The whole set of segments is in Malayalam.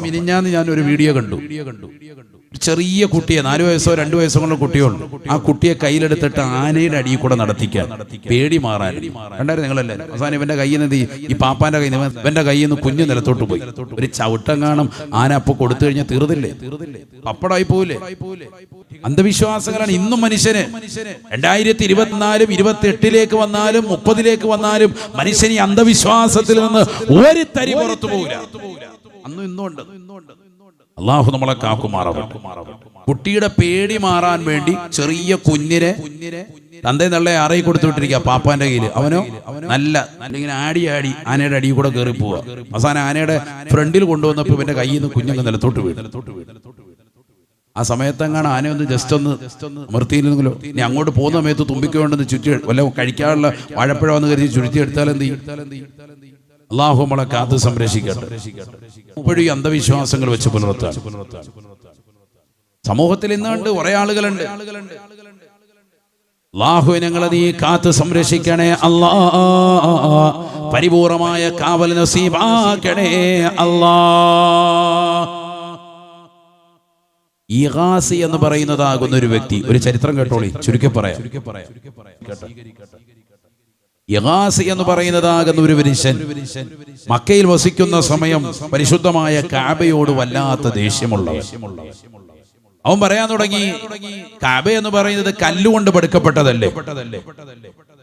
മിനിഞ്ഞാന്ന് ഞാൻ ഒരു വീഡിയോ കണ്ടു. ചെറിയ കുട്ടിയെ 4 വയസ്സോ 2 വയസ്സോ കൊണ്ട് കുട്ടിയുണ്ട്. ആ കുട്ടിയെ കയ്യിലെടുത്തിട്ട് ആനയുടെ അടിയിൽ കൂടെ നടത്തിക്കാൻ, പേടി മാറാൻ. കണ്ടായിരുന്നു നിങ്ങളല്ലേ? അവസാനം ഇവന്റെ കയ്യിൽ നിന്ന് ഈ പാപ്പാന്റെ കയ്യിൽ നിന്ന് ഇവന്റെ കയ്യിൽ നിന്ന് കുഞ്ഞു നിലത്തോട്ട് പോയി. ഒരു ചവിട്ടം കാണും ആന അപ്പൊ കൊടുത്തു കഴിഞ്ഞാൽ തീർന്നില്ലേ? പപ്പടായി പോവില്ലേ? അന്ധവിശ്വാസങ്ങളാണ് ഇന്നും മനുഷ്യന്. 2024 28 വന്നാലും 30 വന്നാലും മനുഷ്യൻ ഈ അന്ധവിശ്വാസത്തിൽ നിന്ന് ഒരു തരി പുറത്തു പോകില്ല. അന്നും ഇന്നുണ്ട്. അള്ളാഹു നമ്മളെ കാക്കുമാറാവട്ടെ. കുട്ടിയുടെ പേടി മാറാൻ വേണ്ടി ചെറിയ കുഞ്ഞിനെ തന്തേ നല്ലേ അറയി കൊടുത്തുവിട്ടിരിക്കുക പാപ്പാന്റെ കയ്യിൽ. അവനോ നല്ല ഇങ്ങനെ ആടി ആനയുടെ അടിയിൽ കൂടെ കയറി പോവുക. അവസാനം ആനയുടെ ഫ്രണ്ടിൽ കൊണ്ടുവന്നപ്പോൾ ഇവന്റെ കയ്യിൽ നിന്ന് കുഞ്ഞങ്ങ് നിലത്തോട്ട് വീഴും. ആ സമയത്തെങ്ങാണ് ആന ഒന്ന് ജസ്റ്റ് ഒന്ന് അമർത്തിയില്ലെങ്കിലോ, ഇനി അങ്ങോട്ട് പോകുന്ന സമയത്ത് തുമ്പിക്കൊണ്ടെന്ന് ചുറ്റി വല്ല കഴിക്കാനുള്ള വാഴപ്പഴ വന്ന് കരുതി ചുരുത്തി എടുത്താൽ എന്ത് ചെയ്യും? അള്ളാഹു നമ്മളെ കാത്ത് സംരക്ഷിക്കട്ടെ. ഇപ്പോഴും ഈ അന്ധവിശ്വാസങ്ങൾ വെച്ച് പുലർത്താൻ സമൂഹത്തിൽ ഇന്നുണ്ട് കുറെ ആളുകളുണ്ട്. അള്ളാഹു ഞങ്ങളെ നീ കാത്ത് സംരക്ഷിക്കണേ അല്ലാ. പരിപൂർണമായ കാവൽ നസീബാക്കണേ അല്ലാ. ഇഗാസി എന്ന് പറയുന്നതാകുന്ന ഒരു വ്യക്തി, ഒരു ചരിത്രം കേട്ടോളി, ചുരുക്കി പറയാം. ഇഗാസി എന്ന് പറയുന്നതാകുന്ന ഒരു മനുഷ്യൻ മക്കയിൽ വസിക്കുന്ന സമയം പരിശുദ്ധമായ കഅബയോട് വല്ലാത്ത ദേഷ്യമുള്ളവൻ. അവൻ പറയാൻ തുടങ്ങി, കഅബ എന്ന് പറയുന്നത് കല്ലുകൊണ്ട് പടുക്കപ്പെട്ടതല്ലേ?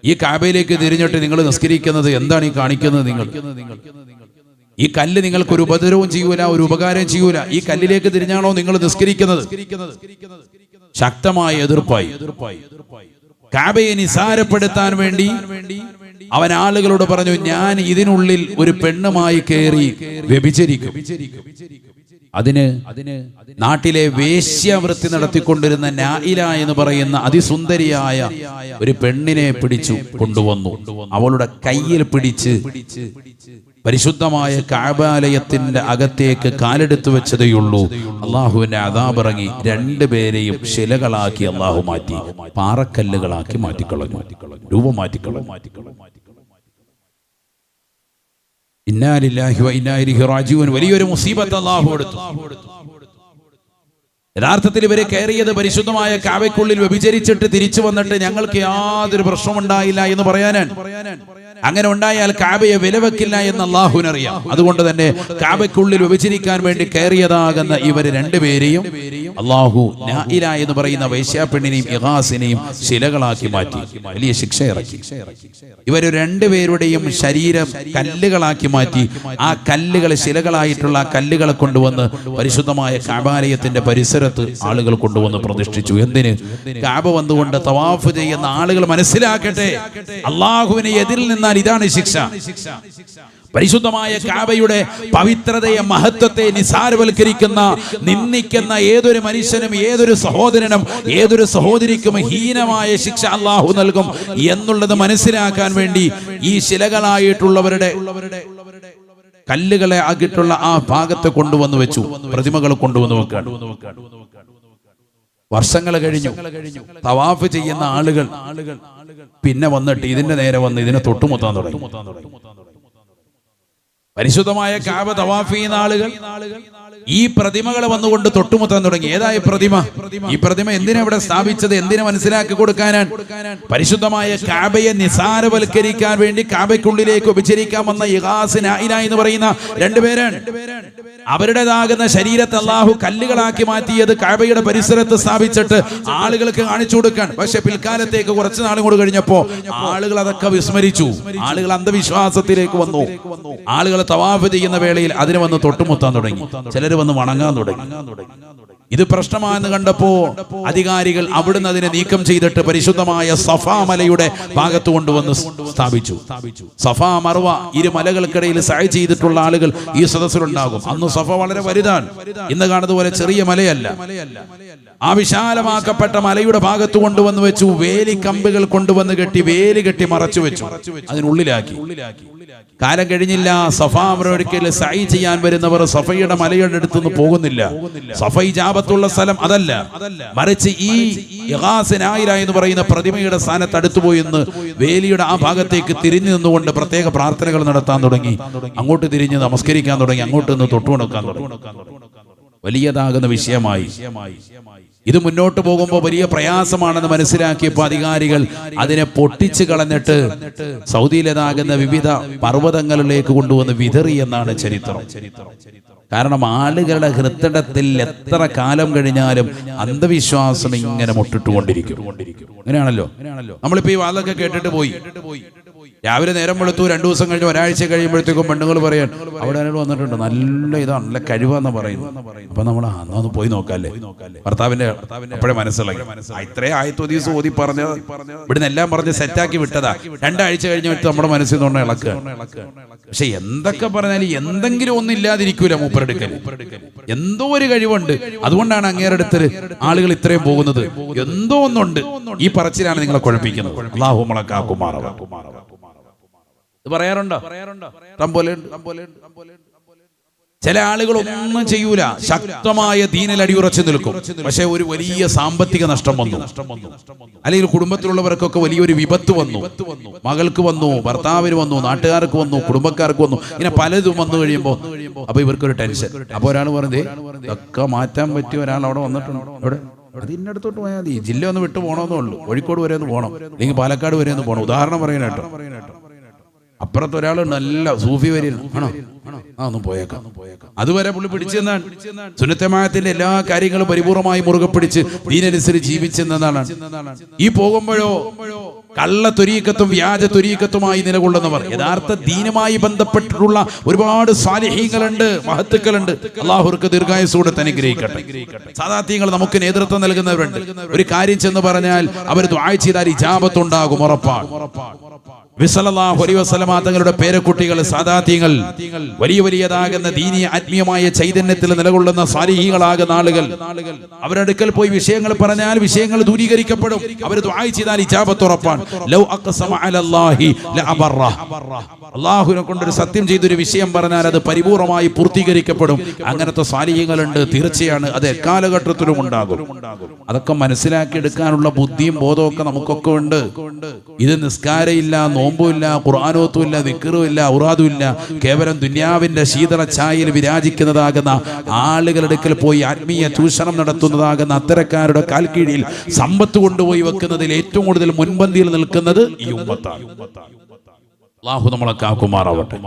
ഈ കഅബയിലേക്ക് തിരിഞ്ഞിട്ട് നിങ്ങൾ നിസ്കരിക്കുന്നത് എന്താണ് ഈ കാണിക്കുന്നത്? നിങ്ങൾ ഈ കല്ല് നിങ്ങൾക്ക് ഒരു ഉപദ്രവവും ചെയ്യൂല, ഒരു ഉപകാരം ചെയ്യൂല. ഈ കല്ലിലേക്ക് തിരിഞ്ഞാണോ നിങ്ങൾ നിസ്കരിക്കുന്നത്? ശക്തമായ എതിർപ്പായി. കഅബയെ നിസാരപ്പെടുത്താൻ വേണ്ടി അവൻ ആളുകളോട് പറഞ്ഞു, ഞാൻ ഇതിനുള്ളിൽ ഒരു പെണ്ണുമായി കയറി വ്യഭിചരിക്കും. അതിന് നാട്ടിലെ വേശ്യാവൃത്തി നടത്തിക്കൊണ്ടിരുന്ന നായില എന്ന് പറയുന്ന അതിസുന്ദരിയായ ഒരു പെണ്ണിനെ പിടിച്ചു കൊണ്ടുവന്നു. അവളുടെ കയ്യിൽ പിടിച്ച് പരിശുദ്ധമായ കഅബാലയത്തിന്റെ അകത്തേക്ക് കാലെടുത്തു വെച്ചതേയുള്ളൂ. അള്ളാഹുവിന്റെ അദാബ് ഇറങ്ങി 2 പേരെയും ശിലകളാക്കി അള്ളാഹു മാറ്റി, പാറക്കല്ലുകളാക്കി മാറ്റിക്കളഞ്ഞു, രൂപം മാറ്റിക്കളഞ്ഞു. ഇന്നാ ലില്ലാഹി വ ഇന്നാ ഇലൈഹി റാജിഊൻ. വലിയൊരു മുസീബത്ത് അള്ളാഹു എടുത്തു. യഥാർത്ഥത്തിൽ ഇവരെ കയറിയത് പരിശുദ്ധമായ കഅബയ്ക്കുള്ളിൽ വ്യഭിചരിച്ചിട്ട് തിരിച്ചു വന്നിട്ട് ഞങ്ങൾക്ക് യാതൊരു പ്രശ്നമുണ്ടായില്ല എന്ന് പറയാനാണ്. അങ്ങനെ ഉണ്ടായാൽ കഅബയെ വിലവെക്കില്ല എന്ന് അല്ലാഹുവിനറിയാം. അതുകൊണ്ട് തന്നെ കഅബയ്ക്കുള്ളിൽ വ്യഭിചരിക്കാൻ വേണ്ടി കയറിയതാകുന്ന ഇവർ 2 പേരെയും അല്ലാഹു നായില എന്ന് പറയുന്ന വേശ്യാപ്പെണ്ണിനെയും ഇഗാസിനെയും ശിലകളാക്കി മാറ്റി, വലിയ ശിക്ഷ ഇറക്കി. ഇവർ 2 പേരുടെയും ശരീരം കല്ലുകളാക്കി മാറ്റി. ആ കല്ലുകൾ ശിലകളായിട്ടുള്ള ആ കല്ലുകളെ കൊണ്ടുവന്ന് പരിശുദ്ധമായ കഅബാലയത്തിന്റെ പരിസരത്ത് ആളുകൾ കൊണ്ടുവന്ന് പ്രതിഷ്ഠിച്ചു. എന്തിന്? കഅബ വന്നുകൊണ്ട് തവാഫ് ചെയ്യുന്ന ആളുകൾ മനസ്സിലാക്കട്ടെ, അല്ലാഹുവിനെ എതിരിൽ നിന്നാൽ ഇതാണ് ശിക്ഷ. പരിശുദ്ധമായ കഅബയുടെ പവിത്രതയെ, മഹത്വത്തെ നിസാരവൽക്കരിക്കുന്ന, നിന്ദിക്കുന്ന ഏതൊരു മനുഷ്യനും, ഏതൊരു സഹോദരനും, ഏതൊരു സഹോദരിക്കും ഹീനമായ ശിക്ഷ അല്ലാഹു നൽകും എന്നുള്ളത് മനസ്സിലാക്കാൻ വേണ്ടി ഈ ശിലകളായിട്ടുള്ളവരുടെ കല്ലുകളെ ആകിയിട്ടുള്ള ആ ഭാഗത്ത് കൊണ്ടുവന്ന് വെച്ചു, പ്രതിമകൾ കൊണ്ടുവന്ന് വെക്കാൻ. വർഷങ്ങൾ കഴിഞ്ഞു. തവാഫ് ചെയ്യുന്ന ആളുകൾ പിന്നെ വന്നിട്ട് ഇതിന്റെ നേരെ വന്ന് ഇതിനെ തൊട്ടുമുത്താൻ തുടങ്ങി. പരിശുദ്ധമായ കഅബ തവാഫ് ചെയ്യുന്ന ആളുകൾ ഈ പ്രതിമകളെ വന്നുകൊണ്ട് തൊട്ടുമുത്താൻ തുടങ്ങി. ഏതായ പ്രതിമ? ഈ പ്രതിമ എന്തിനാ ഇവിടെ സ്ഥാപിച്ചത്? എന്തിനെ മനസ്സിലാക്കി കൊടുക്കാനാണ്? പരിശുദ്ധമായ കഅബയെ നിസാരവൽക്കരിക്കാൻ വേണ്ടി കഅബയ്ക്കുള്ളിലേക്ക് വ്യഭിചരിക്കാൻ വന്ന ഇഗാസ്, നായില എന്ന് പറയുന്ന 2 പേരാണ്. അവരുടേതാകുന്ന ശരീരത്തെ അല്ലാഹു കല്ലുകളാക്കി മാറ്റിയത് കഅബയുടെ പരിസരത്ത് സ്ഥാപിച്ചിട്ട് ആളുകൾക്ക് കാണിച്ചു കൊടുക്കാൻ. പക്ഷെ പിൽക്കാലത്തേക്ക് കുറച്ച് നാളും കൂടി കഴിഞ്ഞപ്പോ ആളുകൾ അതൊക്കെ വിസ്മരിച്ചു. ആളുകൾ അന്ധവിശ്വാസത്തിലേക്ക് വന്നു. ആളുകൾ തവാഫ് ചെയ്യുന്ന വേളയിൽ അതിനെ വന്ന് തൊട്ടുമുത്താൻ തുടങ്ങി. ചിലർ വന്ന് വണങ്ങാൻ തുടങ്ങി. ഇത് പ്രശ്നമാണെന്ന് കണ്ടപ്പോ അധികാരികൾ അവിടുന്ന് അതിനെ നീക്കം ചെയ്തിട്ട് പരിശുദ്ധമായ സഫാ മലയുടെ ഭാഗത്ത് കൊണ്ടുവന്ന് സ്ഥാപിച്ചു. സഫാ മർവ 2 മലകൾക്കിടയിൽ സഅയ് ചെയ്തിട്ടുള്ള ആളുകൾ ഈ സദസ്സിലുണ്ടാകും. അന്ന് സഫ വളരെ വലുതാണ്, ഇന്ന് കാണുന്നത് പോലെ ചെറിയ മലയല്ല. ആ വിശാലമാക്കപ്പെട്ട മലയുടെ ഭാഗത്ത് കൊണ്ടുവന്ന് വെച്ചു. വേലിക്കമ്പുകൾ കൊണ്ടുവന്ന് കെട്ടി, വേലി കെട്ടി മറച്ചു വെച്ചു, അതിനുള്ളിലാക്കി. കാലം കഴിഞ്ഞില്ല, സഫ സഫാ മലയൊടുക്കൽ സഅയ് ചെയ്യാൻ വരുന്നവർ സഫയുടെ മലയുടെ അടുത്തുനിന്ന് പോകുന്നില്ല. സഫ ഇജാബത്തുള്ള സ്ഥലം അതല്ല, മറിച്ച് ഈ ഇഗാസിനായിര എന്ന് പറയുന്ന പ്രതിമയുടെ സ്ഥാനത്ത് അടുത്തുപോയി എന്ന് വേലിയുടെ ആ ഭാഗത്തേക്ക് തിരിഞ്ഞു നിന്നുകൊണ്ട് പ്രത്യേക പ്രാർത്ഥനകൾ നടത്താൻ തുടങ്ങി. അങ്ങോട്ട് തിരിഞ്ഞ് നമസ്കരിക്കാൻ തുടങ്ങി, അങ്ങോട്ട് നിന്ന് തൊട്ടുകൊടുക്കാൻ തുടങ്ങി. വലിയതാകുന്ന വിഷയമായി. ഇത് മുന്നോട്ട് പോകുമ്പോൾ വലിയ പ്രയാസമാണെന്ന് മനസ്സിലാക്കിയപ്പോൾ അധികാരികൾ അതിനെ പൊട്ടിച്ചു കളഞ്ഞിട്ട് സൗദിയിലേതാകുന്ന വിവിധ പർവ്വതങ്ങളിലേക്ക് കൊണ്ടുവന്ന് വിതറി എന്നാണ് ചരിത്രം. കാരണം ആളുകളുടെ ഹൃദയത്തിൽ എത്ര കാലം കഴിഞ്ഞാലും അന്ധവിശ്വാസം ഇങ്ങനെ മുട്ടിട്ടുകൊണ്ടിരിക്കും. അങ്ങനെയാണല്ലോ. നമ്മളിപ്പോ ഈ വാദമൊക്കെ കേട്ടിട്ട് പോയി, രാവിലെ നേരം വെളുത്തു, 2 ദിവസം കഴിഞ്ഞ് ഒരാഴ്ച കഴിയുമ്പോഴത്തേക്കും പെണ്ണുങ്ങൾ പറയാൻ അവിടെ ആരോട് വന്നിട്ടുണ്ട്, നല്ല ഇതാണ്, നല്ല കഴിവാന്ന് പറയുന്നു. അപ്പൊ നമ്മൾ അന്ന് പോയി നോക്കാല്ലേ. ഭർത്താവിന്റെ അപ്പോഴേ മനസ്സിലായി ഇത്രയും ആയത്തോതി ഓതി പറഞ്ഞ ഇവിടുന്ന് എല്ലാം പറഞ്ഞ് സെറ്റാക്കി വിട്ടതാ. 2 ആഴ്ച കഴിഞ്ഞിട്ട് നമ്മുടെ മനസ്സിൽ നിന്ന് ഇളക്കുക. പക്ഷെ എന്തൊക്കെ പറഞ്ഞാലും എന്തെങ്കിലും ഒന്നും ഇല്ലാതിരിക്കൂല മൂപ്പരെടുക്കൽ. എന്തോ ഒരു കഴിവുണ്ട്. അതുകൊണ്ടാണ് അങ്ങേരടുത്ത് ആളുകൾ ഇത്രയും പോകുന്നത്. എന്തോ ഒന്നുണ്ട്. ഈ പറച്ചിലാണ് നിങ്ങളെ കുഴപ്പിക്കുന്നത്. അല്ലാഹു നമ്മളെ കാക്കുമാറാവട്ടെ. ഇത് പറയാറുണ്ടോ? ചില ആളുകൾ ഒന്നും ചെയ്യൂല, ശക്തമായ ദീനിൽ അടിയുറച്ചു നിൽക്കും. പക്ഷെ ഒരു വലിയ സാമ്പത്തിക നഷ്ടം വന്നു, അല്ലെങ്കിൽ കുടുംബത്തിലുള്ളവർക്കൊക്കെ വലിയൊരു വിപത്ത് വന്നു. മകൾക്ക് വന്നു, ഭർത്താവിന് വന്നു, നാട്ടുകാർക്ക് വന്നു, കുടുംബക്കാർക്ക് വന്നു, ഇങ്ങനെ പലതും വന്നു കഴിയുമ്പോൾ അപ്പൊ ഇവർക്കൊരു ടെൻഷൻ. അപ്പൊ ഒരാൾ പറഞ്ഞേ ഇതൊക്കെ മാറ്റാൻ പറ്റിയ ഒരാൾ അവിടെ വന്നിട്ടുണ്ട്. അവിടെ അതിനടുത്തോട്ട് പോയാൽ മതി, ജില്ല ഒന്ന് വിട്ടു പോകണമെന്നേ ഉള്ളൂ. കോഴിക്കോട് വരെ ഒന്ന് പോകണം, അല്ലെങ്കിൽ പാലക്കാട് വരെ ഒന്ന് പോകണം. ഉദാഹരണം പറയാനാട്ടോ. അപ്പുറത്ത് ഒരാൾ നല്ല സൂഫി വരികയാണ്, ആണോ ഒന്ന് പോയേക്കാം. അതുവരെ പുള്ളി പിടിച്ചെന്നാണ്. സുന്നത്തമായത്തിന്റെ എല്ലാ കാര്യങ്ങളും പരിപൂർണമായി മുറുകെ പിടിച്ച് ദീനനുസരിച്ച് ജീവിച്ചെന്നതാണ്. ഈ പോകുമ്പോഴോ കള്ള ത്വരീക്കത്തും വ്യാജ ത്വരീക്കത്തുമായി നിലകൊള്ളുന്നവർ, യഥാർത്ഥ ദീനുമായി ബന്ധപ്പെട്ടിട്ടുള്ള ഒരുപാട് സാലിഹീങ്ങളുണ്ട്, മഹത്തുക്കളുണ്ട്. അല്ലാഹുർക്ക് ദീർഘായുസ്സോടെ അനുഗ്രഹിക്കട്ടെ. സാദാത്യങ്ങൾ നമുക്ക് നേതൃത്വം നൽകുന്നവരുണ്ട്. ഒരു കാര്യം ചെന്ന് പറഞ്ഞാൽ അവർ ദുആ ചെയ്താൽ ഇജാബത്ത് ഉണ്ടാകും, ഉറപ്പാണ്. സല്ലല്ലാഹു അലൈഹി വസല്ലമ തങ്ങളുടെ പേരക്കുട്ടികൾ സാദാത്യങ്ങൾ, വലിയ വലിയതാകുന്ന ദീനീയ ആത്മീയമായ ചൈതന്യത്തിൽ നിലകൊള്ളുന്ന സാലിഹീകളാകുന്ന ആളുകൾ, അവരുടെ അടുക്കൽ പോയി വിഷയങ്ങൾ പറഞ്ഞാൽ വിഷയങ്ങൾ ദൂരീകരിക്കപ്പെടും. അവർ ദുആ ചെയ്താൽ ഇജാബത്ത് ഉറപ്പാണ്. ലൗ അഖ്സമ അലല്ലാഹി ലഅബറ, അല്ലാഹുവിനെ കൊണ്ടൊരു സത്യം ചെയ്തൊരു വിഷയം പറഞ്ഞാൽ അത് പരിപൂർണമായി പൂർത്തീകരിക്കപ്പെടും. അങ്ങനത്തെ സാലിഹീങ്ങളുണ്ട്, തീർച്ചയാണ്. അത് എക്കാലഘട്ടത്തിലും ഉണ്ടാകും. അതൊക്കെ മനസ്സിലാക്കി എടുക്കാനുള്ള ബുദ്ധിയും ബോധമൊക്കെ നമുക്കൊക്കെ ഉണ്ട്. ഇത് നിസ്കാരമില്ല, നോമ്പുമില്ല, ഖുർആനോത്തുമില്ല, ദിക്റുമില്ല, ഔറാദുമില്ല, കേവലം ദുനിയാവിന്റെ ശീതള ഛായയിൽ വിരാജിക്കുന്നതാകുന്ന ആളുകളുടെ അടുക്കൽ പോയി ആത്മീയ ചൂഷണം നടത്തുന്നതാകുന്ന അത്തരക്കാരുടെ കാൽക്കീഴിൽ സമ്പത്ത് കൊണ്ടുപോയി വെക്കുന്നതിൽ ഏറ്റവും കൂടുതൽ മുൻപന്തിയിൽ നിൽക്കുന്നത് ഈ ഉമ്മത്താണ്. അല്ലാഹു നമ്മളെ കാക്കുമാറാവട്ടെ.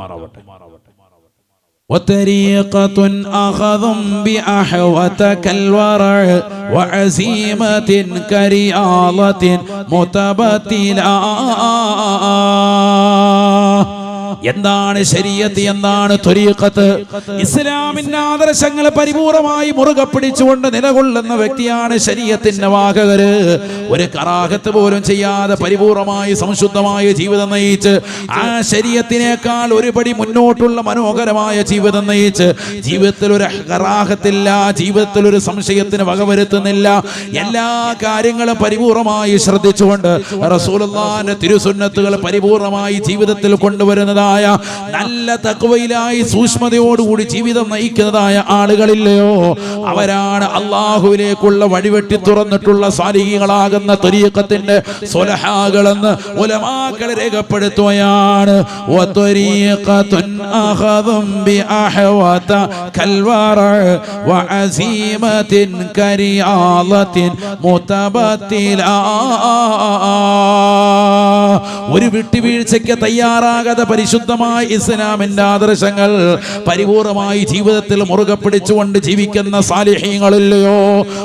وطريقة أخذ بأحوة كالورع وعزيمة كرياضة متبتلا. എന്താണ് ശരീഅത്ത്, എന്താണ് ത്വരീഖത്ത്? ഇസ്ലാമിന്റെ ആദർശങ്ങൾ പരിപൂർണമായി മുറുകെ പിടിച്ചുകൊണ്ട് നിലകൊള്ളുന്ന വ്യക്തിയാണ് ശരീഅത്തിന്റെ വാഹകര്. ഒരു കറാഹത്ത് പോലും ചെയ്യാതെ പരിപൂർണമായി സംശുദ്ധമായ ജീവിതം നയിച്ച്, ആ ശരീഅത്തിനേക്കാൾ ഒരുപടി മുന്നോട്ടുള്ള മനോഹരമായ ജീവിതം നയിച്ച്, ജീവിതത്തിൽ ഒരു കറാഹത്തില്ല, ജീവിതത്തിൽ ഒരു സംശയത്തിന് വകവരുത്തുന്നില്ല, എല്ലാ കാര്യങ്ങളും പരിപൂർണമായി ശ്രദ്ധിച്ചുകൊണ്ട് റസൂലുള്ളാഹിന്റെ തിരുസുന്നത്തുകൾ പരിപൂർണമായി ജീവിതത്തിൽ കൊണ്ടുവരുന്നതായ നല്ല തഖ്വയിലായി സൂക്ഷ്മതയോടുകൂടി ജീവിതം നയിക്കുന്നതായ ആളുകളില്ലയോ, അവരാണ് അല്ലാഹുവിലേക്കുള്ള വഴിവെട്ടി തുറന്നിട്ടുള്ള സാലിഹീകളാകുന്ന ത്വരീഖത്തിന്റെ സ്വലഹാകളെന്ന് ഉലമാക്കൾ രേഖപ്പെടുത്തുകയാണ്. വത്വരീഖത്തുൻ അഖദും ബിഅഹ്വത കൽവറ വഅസീമത്തിൻ കരിയാളത്തിൻ മുതബത്തിലാ. ഒരു വിട്ടുവീഴ്ചയ്ക്ക് തയ്യാറാകാതെ പരിശുദ്ധമായ ഇസ്ലാമിന്റെ ആദർശങ്ങൾ പരിപൂർണമായി ജീവിതത്തിൽ മുറുകെ പിടിച്ചുകൊണ്ട് ജീവിക്കുന്ന സാലിഹീങ്ങളില്ലയോ,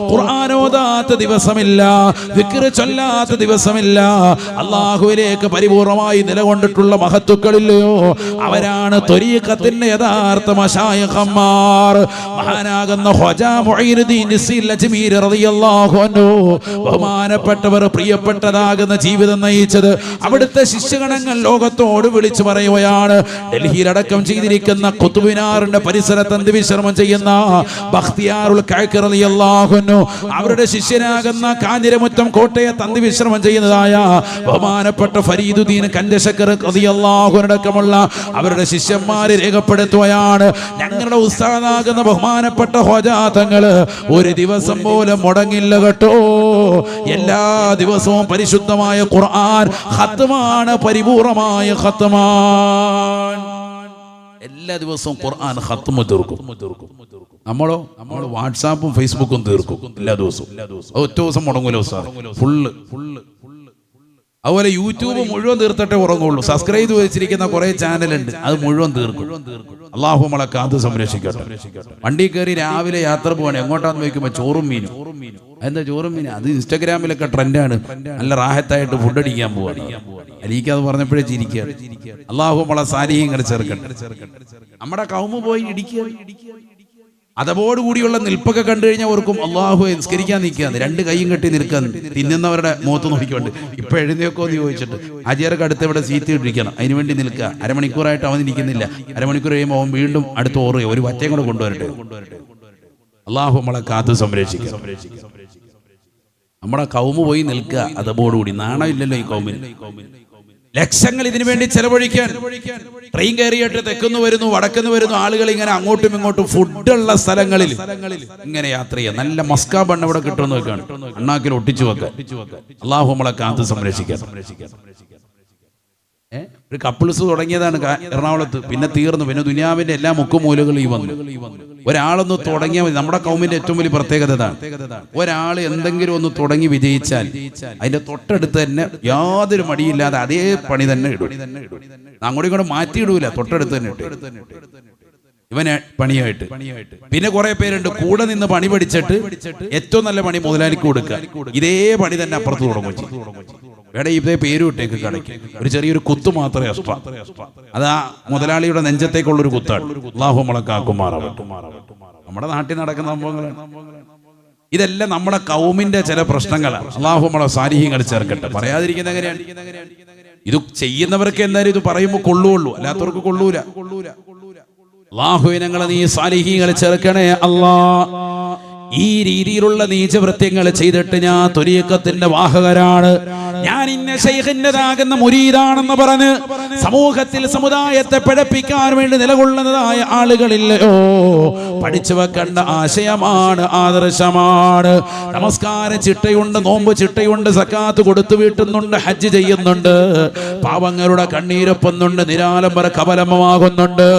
ഖുർആൻ ഓതാത്ത ദിവസമില്ല, ദിക്ർ ചൊല്ലാത്ത ദിവസമില്ല, അല്ലാഹുവിലേക്ക് പരിപൂർണമായി നിലകൊണ്ടിട്ടുള്ള മഹത്തുക്കളില്ലയോ, അവരാണ് ത്വരീഖത്തിന്റെ യഥാർത്ഥ മശായിഖന്മാർ. മഹാനാകുന്ന ഖ്വാജാ മുഈനുദ്ദീൻ നിസ്സീൽ അജ്മീരി റളിയല്ലാഹു അൻഹു, ബഹുമാനപ്പെട്ടവർ പ്രിയപ്പെട്ടതാകുന്ന ജീവിതം നയിച്ചത് അവിടുത്തെ ശിഷ്യഗണങ്ങൾ ലോകത്തോട് വിളിച്ചു പറയുകയാണ്, ഡൽഹിയിലടക്കം ചെയ്തിരിക്കുന്ന ഖുത്ബിനാറിന്റെ പരിസരത്ത് അന്ത്യവിശ്രമം ചെയ്യുന്ന ബഖ്തിയാറുൽ കഅ്ക് റളിയല്ലാഹു അൻഹു, അവരുടെ ശിഷ്യനാകുന്ന കാഞ്ഞിരമുറ്റം കോട്ടയത്ത് അന്ത്യവിശ്രമം ചെയ്യുന്നതായ ബഹുമാനപ്പെട്ട ഫരീദുദ്ദീൻ കൻഡശക്കർ റളിയല്ലാഹു അൻഹു അടക്കമുള്ള അവരുടെ ശിഷ്യന്മാരെ രേഖപ്പെടുത്തുകയാണ്, ഞങ്ങളുടെ ഉസ്താദാകുന്ന ബഹുമാനപ്പെട്ട ഖ്വാജാ തങ്ങള് ഒരു ദിവസം പോലും മുടങ്ങില്ല കേട്ടോ. എല്ലാ ദിവസവും പരിശുദ്ധമായ ഖുർആൻ ഖത്മാണ്, പരിപൂർണമായ ഖത്മാണ്. എല്ലാ ദിവസവും ഖുർആൻ ഖത്മ തീർക്കും. നമ്മൾ വാട്സാപ്പും ഫേസ്ബുക്കും തീർക്കും എല്ലാ ദിവസവും. ഒറ്റ ദിവസം മുടങ്ങൂല ഉസ്താദ്, ഫുള്ള്. അതുപോലെ യൂട്യൂബ് മുഴുവൻ തീർത്തിട്ടേ ഉറങ്ങുള്ളൂ. സബ്സ്ക്രൈബ് ചെയ്ത് വെച്ചിരിക്കുന്ന കുറെ ചാനലുണ്ട്, അത് മുഴുവൻ തീർക്കും. അള്ളാഹു നമ്മളെ കാത്ത് സംരക്ഷിക്കട്ടെ. വണ്ടി കയറി രാവിലെ യാത്ര പോവാണ്, എങ്ങോട്ടാന്ന് ചോദിക്കുമ്പോൾ ചോറും മീനും. എന്താ ചോറും മീനും? അത് ഇൻസ്റ്റാഗ്രാമിലൊക്കെ ട്രെൻഡാണ്. നല്ല റാഹത്തായിട്ട് ഫുഡ് അടിക്കാൻ പോവാണ്. അലീക്കത് പറഞ്ഞപ്പോഴേ ചിരിക്കുക. അള്ളാഹു നമ്മളെ സാലിഹ്യങ്ങൾ ചേർക്കട്ടെ. നമ്മുടെ കൗമ് പോയി ഇടിക്കുക. അതോടുകൂടിയുള്ള നിൽപ്പൊക്കെ കണ്ടു കഴിഞ്ഞാൽ ഓർക്കും അള്ളാഹു നിസ്കരിക്കാൻ നിൽക്കാന്ന്, രണ്ട് കൈയും കെട്ടി നിൽക്കാൻ, തിന്നുന്നവരുടെ മുഖത്ത് നോക്കിക്കൊണ്ട്. ഇപ്പൊ എഴുന്നേക്കോ എന്ന് ചോദിച്ചിട്ട് അജിയർക്ക് അടുത്ത് ഇവിടെ സീറ്റ് ഇട്ടിരിക്കണം, അതിനുവേണ്ടി നിൽക്കുക. അരമണിക്കൂറായിട്ട് അവൻ ഇരിക്കുന്നില്ല. അരമണിക്കൂർ കഴിയുമ്പോൾ അവൻ വീണ്ടും അടുത്ത് ഓറുക, ഒരു വറ്റയും കൂടെ കൊണ്ടുവരട്ടെ. അള്ളാഹു നമ്മളെ കാത്ത് സംരക്ഷിക്കുക. നമ്മുടെ കൗമ് പോയി നിൽക്കുക അതോടുകൂടി. നാണമില്ലല്ലോ ഈ കൗമിന്. ലക്ഷങ്ങൾ ഇതിനു വേണ്ടി ചെലവഴിക്കാൻ. ട്രെയിൻ കയറിയിട്ട് തെക്കുന്ന് വരുന്നു, വടക്കുന്ന് വരുന്നു ആളുകൾ, ഇങ്ങനെ അങ്ങോട്ടും ഇങ്ങോട്ടും ഫുഡുള്ള സ്ഥലങ്ങളിൽ ഇങ്ങനെ യാത്ര ചെയ്യാം. നല്ല മസ്കാ ബണ്ണ് ഇവിടെ കിട്ടുമെന്ന് വെക്കാണ്, അണ്ണാക്കിൽ ഒട്ടിച്ചു വെക്കാൻ. അള്ളാഹു നമ്മളെ കാത്ത് സംരക്ഷിക്കാൻ. ഒരു കപ്പിൾസ് തുടങ്ങിയതാണ് എറണാകുളത്ത്, പിന്നെ തീർന്നു. പിന്നെ ദുനിയാവിന്റെ എല്ലാ മുക്കുമൂലകളും ഈ വന്നു. ഒരാളൊന്ന് തുടങ്ങിയാൽ മതി. നമ്മുടെ കൗമിന്റെ ഏറ്റവും വലിയ പ്രത്യേകത ഇതാണ്. ഒരാൾ എന്തെങ്കിലും ഒന്ന് തുടങ്ങി വിജയിച്ചാൽ അതിന്റെ തൊട്ടടുത്ത് തന്നെ യാതൊരു മടിയില്ലാതെ അതേ പണി തന്നെ ഇടും. അങ്ങോട്ടും ഇങ്ങോട്ടും മാറ്റിയിടൂല, തൊട്ടടുത്ത് തന്നെ ഇട്ടു ഇവനെ പണിയായിട്ട്. പിന്നെ കുറെ പേരുണ്ട് കൂടെ നിന്ന് പണി പഠിച്ചിട്ട് ഏറ്റവും നല്ല പണി മുതലാളിക്ക് കൊടുക്കുക, ഇതേ പണി തന്നെ അപ്പുറത്ത് തുടങ്ങും. വേടെ ഇതേ പേരും ഇട്ടേക്ക് കടയ്ക്ക് ഒരു ചെറിയൊരു കുത്തു മാത്രമേ അസ്പ. അതാ മുതലാളിയുടെ നെഞ്ചത്തേക്കുള്ളൊരു കുത്താണ്. അല്ലാഹു നമ്മളെ കാക്കുമാറാവട്ടെ. നമ്മുടെ നാട്ടിൽ നടക്കുന്ന സംഭവങ്ങളാണ് ഇതെല്ലാം. നമ്മുടെ കൗമിന്റെ ചില പ്രശ്നങ്ങളാണ്. അല്ലാഹു നമ്മളെ സാലിഹ്യങ്ങൾ ചേർക്കട്ടെ. പറയാതിരിക്കുന്ന എങ്ങനെയാണ്? ഇത് ചെയ്യുന്നവർക്ക് എന്തായാലും ഇത് പറയുമ്പോൾ കൊള്ളുള്ളൂ, അല്ലാത്തവർക്ക് കൊള്ളൂല. അല്ലാഹു ഞങ്ങളെ നീ സാലിഹ്യങ്ങൾ ചേർക്കണേ അല്ലാ. ഈ രീതിയിലുള്ള നീചവൃത്യങ്ങൾ ചെയ്തിട്ട് ഞാൻ ത്വരീഖത്തിന്റെ വാഹകരാണ്, ഞാൻ ഇന്ന ശൈഖിന്റേതാകുന്ന മുരീദാണെന്ന് പറഞ്ഞ് സമൂഹത്തിൽ സമുദായത്തെ പിഴപ്പിക്കാൻ വേണ്ടി നിലകൊള്ളുന്നതായ ആളുകളില്ലയോ? പഠിച്ചു വെക്കേണ്ട ആശയമാണ്, ആദർശമാണ്. നമസ്കാരം ചിട്ടയുണ്ട്, നോമ്പ് ചിട്ടയുണ്ട്, സക്കാത്ത് കൊടുത്തു വീട്ടുന്നുണ്ട്, ഹജ്ജ് ചെയ്യുന്നുണ്ട്, പാവങ്ങളുടെ കണ്ണീരൊപ്പുന്നുണ്ട്, നിരാലംബര കബലമാകുന്നുണ്ട്.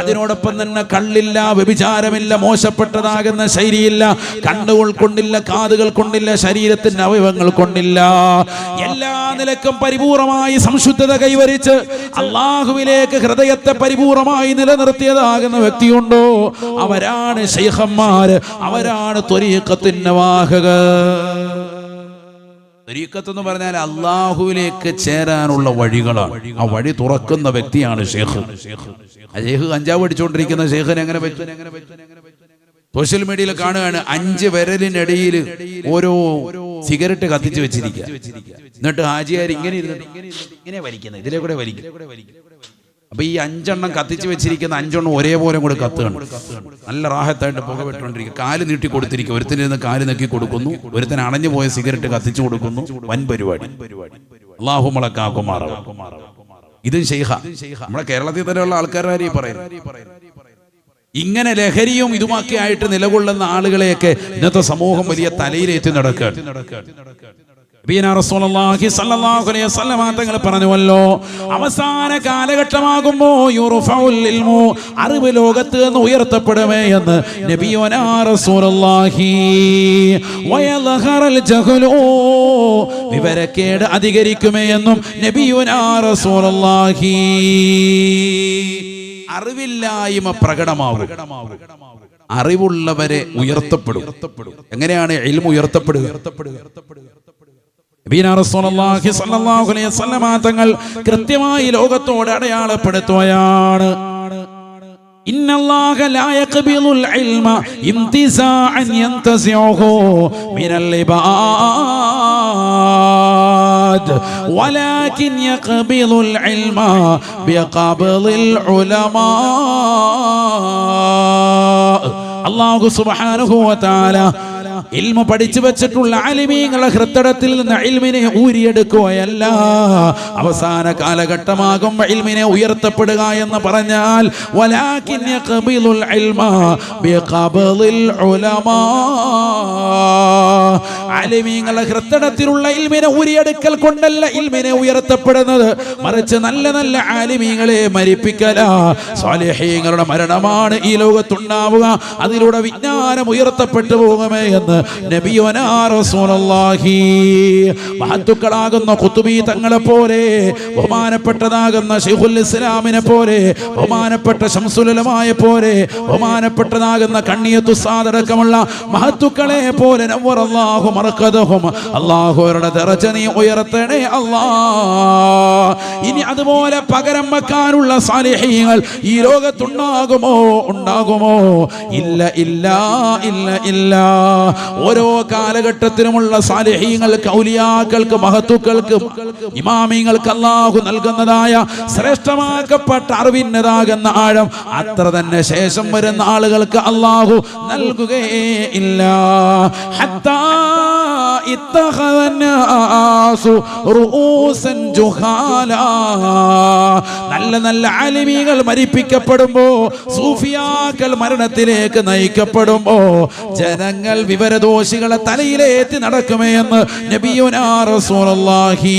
അതിനോടൊപ്പം തന്നെ കള്ളില്ല, വ്യഭിചാരമില്ല, മോശപ്പെട്ടതാകുന്ന ശൈലിയില്ല, കണ്ണുകൾ കൊണ്ടില്ല, കാതുകൾ കൊണ്ടില്ല, ശരീരത്തിന്റെ അവയവങ്ങൾ കൊണ്ടില്ല. എല്ലാ നിലക്കും പരിപൂർണമായി സംശുദ്ധത കൈവരിച്ച് അള്ളാഹുവിലേക്ക് ഹൃദയത്തെ പരിപൂർണമായി നിലനിർത്തിയതാകുന്ന വ്യക്തിയുണ്ടോ? അവരാണ് ശൈഖന്മാര്, അവരാണ് ത്വരീഖത്തിന്റെ വാഹകർ. ത്വരീഖത്ത് എന്ന് പറഞ്ഞാൽ അള്ളാഹുവിലേക്ക് ചേരാനുള്ള വഴികളാണ്. ആ വഴി തുറക്കുന്ന വ്യക്തിയാണ് ഷേഖ്. ഷേഖ് കഞ്ചാവ് അടിച്ചുകൊണ്ടിരിക്കുന്ന ഷേഖിന് എങ്ങനെ പറ്റും? സോഷ്യൽ മീഡിയയിൽ കാണുകയാണ് 5 വിരലിനിടയിൽ ഓരോ സിഗരറ്റ് കത്തിച്ച് വെച്ചിരിക്കുക. എന്നിട്ട് ഹാജിയാർ ഇങ്ങനെ ഇങ്ങനെ വലിക്കുന്നത്, ഇതിലെ കൂടെ വലിക്കും. അപ്പൊ ഈ 5 കത്തിച്ച് വെച്ചിരിക്കുന്ന 5 ഒരേപോലെ കൂടെ കത്തുകയാണ്. നല്ല റാഹത്തായിട്ട് പുക വിട്ടുകൊണ്ടിരിക്കുക. കാല് നീട്ടി കൊടുത്തിരിക്കുക. ഒരുത്തനിരുന്ന് കാല് നെക്കി കൊടുക്കുന്നു, ഒരുത്തൻ അണഞ്ഞു പോയ സിഗരറ്റ് കത്തിച്ചു കൊടുക്കുന്നു. വൻ പരിപാടി. അല്ലാഹു നമ്മളെ കാക്കുമാറാവട്ടെ. ഇതും ശൈഖ. നമ്മുടെ കേരളത്തിൽ തന്നെയുള്ള ആൾക്കാരെ പറയുന്നത്. ഇങ്ങനെ ലഹരിയും ഇതുമൊക്കെ ആയിട്ട് നിലകൊള്ളുന്ന ആളുകളെയൊക്കെ ഇന്നത്തെ സമൂഹം വലിയ തലയിലേറ്റി നടക്കുകയാണ്. തങ്ങൾ പറഞ്ഞുവല്ലോ, അവസാന കാലഘട്ടമാകുമ്പോ അറിവ് ലോകത്ത് നിന്ന് ഉയർത്തപ്പെടുമേ എന്ന് നബിയുനാ റസൂലുള്ളാഹി. വിവരക്കേട് അധികരിക്കുമേ എന്നും നബിയുനാ റസൂലുള്ളാഹി. അറിവില്ലായ്മ പ്രകടമാവും, അറിവുള്ളവരെ ഉയർത്തപ്പെടും. എങ്ങനെയാണ് ഇൽമു ഉയർത്തപ്പെടുക? തങ്ങൾ കൃത്യമായി ലോകത്തോട് അടയാളപ്പെടുത്തുകയാണ്. ഇന്നല്ലാഹ ലാ യഖ്ബിലുൽ ഇൽമ ഇന്തിസാഅൻ യന്തസിഉഹു മിനൽ ഇബാദ്. ولكن يقبض العلم بقبض العلماء. അല്ലാഹു സുബ്ഹാനഹു വ തആല ഇൽമ പഠിച്ചു വെച്ചിട്ടുള്ള ആലിമീങ്ങളുടെ ഹൃദയത്തിൽ നിന്ന് ഇൽമിനെ ഊരിയെടുക്കുകയല്ല, അവസാന കാലഘട്ടമാകും ഇൽമിനെ ഉയർത്തപ്പെടുക എന്ന് പറഞ്ഞാൽ വലാകിൻ യഖബിലുൽ ഇൽമ ബിഖബലിൽ ഉലമാ. ആലിമീങ്ങളുടെ ഹൃദയത്തിലുള്ള ഇൽമിനെ ഊരിയെടുക്കൽ കൊണ്ടല്ല ഇൽമിനെ ഉയർത്തപ്പെടുന്നത്, മറിച്ച് നല്ല നല്ല ആലിമീങ്ങളെ മരിപ്പിക്കല, സ്വാലിഹീങ്ങളുടെ മരണമാണ് ഈ ലോകത്തുണ്ടാവുക. അതിലൂടെ വിജ്ഞാനം ഉയർത്തപ്പെട്ടു പോകുമേ എന്ന് നബിയുനാ റസൂലുള്ളാഹി. മഹത്തുക്കളാകുന്ന ഖുതുബി തങ്ങളെ പോലെ, ബഹുമാനപ്പെട്ടതാകുന്ന ശൈഖുൽ ഇസ്ലാമിനെ പോലെ, ബഹുമാനപ്പെട്ട ശംസുൽ ഉലമായെ പോലെ, ബഹുമാനപ്പെട്ടതാകുന്ന കണ്ണിയത്തു സാദടക്കമുള്ള മഹത്തുക്കളെ പോലെ നവ്വറല്ലാഹു മർഖദഹും, അല്ലാഹു അവരുടെ ദറജ നീ ഉയർത്തണേ അല്ലാഹ്. ഇനി അതുപോലെ പകരം വെക്കാനുള്ള സാലിഹീങ്ങൾ ഈ ലോകത്തുണ്ടാകുമോ? ഉണ്ടാകുമോ? ഇല്ല ഇല്ല ഇല്ല ഇല്ല. ഓരോ കാലഘട്ടത്തിലുമുള്ള സാലിഹീങ്ങൾക്ക്, ഔലിയാക്കൾക്ക്, മഹത്തുക്കൾക്ക്, ഇമാമിങ്ങൾക്ക് അല്ലാഹു നൽകുന്നതായ ശ്രേഷ്ഠമാക്കപ്പെട്ട അറിവിന്നതാകുന്ന ആഴം അത്ര തന്നെ ശേഷം വരുന്ന ആളുകൾക്ക് അല്ലാഹു നൽകുകയേ ഇല്ല. ഹത്താ ഇത്തഖദന്നാസു റൂസൻ ജുഹാലാ. നല്ല നല്ല ആലിമീങ്ങൾ മരിപ്പിക്കപ്പെടുമ്പോ, സൂഫിയാക്കൾ മരണത്തിലേക്ക് നയിക്കപ്പെടുമ്പോ ജനങ്ങൾ വിവരദോഷികളെ തലയിലേറ്റി നടക്കുമേ എന്ന് നബിയുനാ റസൂലുള്ളാഹി.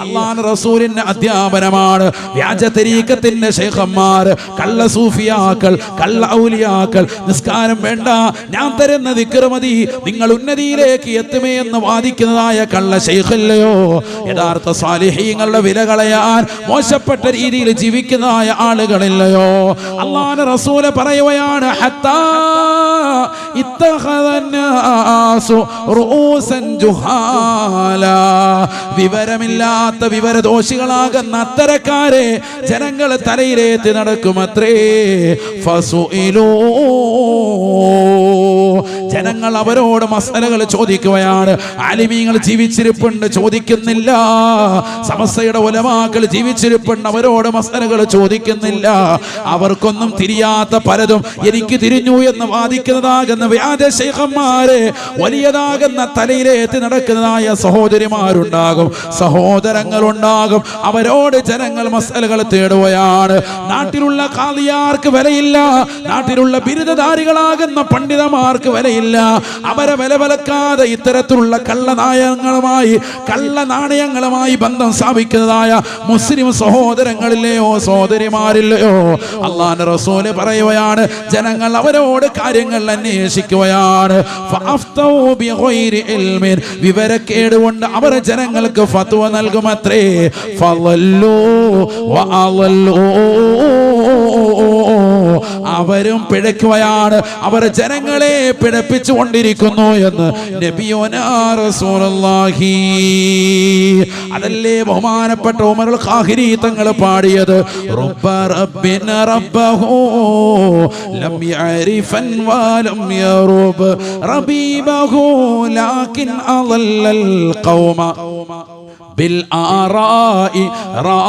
അല്ലാഹുവിന്റെ റസൂലിന്റെ അധ്യാപനമാണ്. വ്യാജ തരീഖത്തിന്റെ ശൈഖന്മാർ, കള്ള സൂഫിയാക്കൾ, കള്ള ഔലിയാക്കൾ, നിസ്കാരം വേണ്ട, ഞാൻ തരുന്ന ദിക്ർ മതി, നിങ്ങൾ ഉന്നതിയിലേക്ക് എത്തുമേ എന്ന് വാദിക്കുന്നതായ കള്ള ശൈഖല്ലയോ? യഥാർത്ഥ സാലിഹീങ്ങളുടെ വില കളയാൻ മോശപ്പെട്ട രീതിയിൽ ജീവിക്കുന്നതായ ആളുകളില്ലയോ? അല്ലാഹുവിന്റെ റസൂൽ പറയുകയാണ്, ഹത്താ ഇത്തഖദന്നാസു റൂസൻ ജുഹാലാ. വിവരമില്ലാത്ത വിവരദോഷികളാകുന്ന അത്തരക്കാരെ ജനങ്ങൾ തലയിലേറ്റി നടക്കുമത്രേ. ഫസുഇലൂ, ജനങ്ങൾ അവരോട് മസലകൾ ചോദിക്കുകയാണ്. ആലിമീങ്ങൾ ജീവിച്ചിരിപ്പുണ്ട്, ചോദിക്കുന്നില്ല. സമസ്തയുടെ ഉലമാക്കൾ ജീവിച്ചിരിപ്പുണ്ട്, അവരോട് മസലകൾ ചോദിക്കുന്നില്ല. അവർക്കൊന്നും തിരിയാത്ത പലതും എനിക്ക് തിരിഞ്ഞു എന്ന് വാദിക്കുന്നതാകുന്ന വ്യാജ ശൈഖന്മാരെ, വലിയതാകുന്ന തലയിലേറ്റി നടക്കുന്നതായ സഹോദരിമാരുണ്ടാകും, സഹോദരങ്ങളുണ്ടാകും. അവരോട് ജനങ്ങൾ മസലകൾ തേടുകയാണ്. നാട്ടിലുള്ള ഖാദിയാർക്ക് വിലയില്ല, നാട്ടിലുള്ള ബിരുദധാരികളാകുന്ന പണ്ഡിതന്മാർക്ക് വിലയില്ല. അവരെ വിലവലക്കാതെ ഇത്തരത്തിലുള്ള കള്ള നാണയങ്ങളുമായി ബന്ധം സ്ഥാപിക്കുന്നതായ മുസ്ലിം സഹോദരങ്ങളില്ലയോ, സഹോദരിമാരില്ലയോ? അല്ലാഹുവിന്റെ റസൂൽ പറയുകയാണ്, ജനങ്ങൾ അവരോട് കാര്യങ്ങൾ അന്വേഷിക്കുകയാണ്. ഫഅഫ്തൗ ബിഗൈരി ഇൽമിൻ, വിവരക്കേട് കൊണ്ട് അവർ ജനങ്ങൾക്ക് ഫത്വ നൽകുമത്രേ. ഫളല്ലു വഅളല്ലു, അവരും പിഴയ്ക്കുകയാണ്, അവർ ജനങ്ങളെ പിഴപ്പിച്ചുകൊണ്ടിരിക്കുന്നു എന്ന് നബിയുനാ റസൂലുള്ളാഹി. അതല്ലേ ബഹുമാനപ്പെട്ട ഉമറുൽ ഖാഹിരി തങ്ങൾ പാടിയത്, റബ്ബ റബ്ബിന റബ്ബഹു ലം യഅരിഫൻ വലം യറുബ് റബീബഹു ലാകിൻ അളല്ലൽ ഖൗമ ബിൽ ആറാഇ റാ.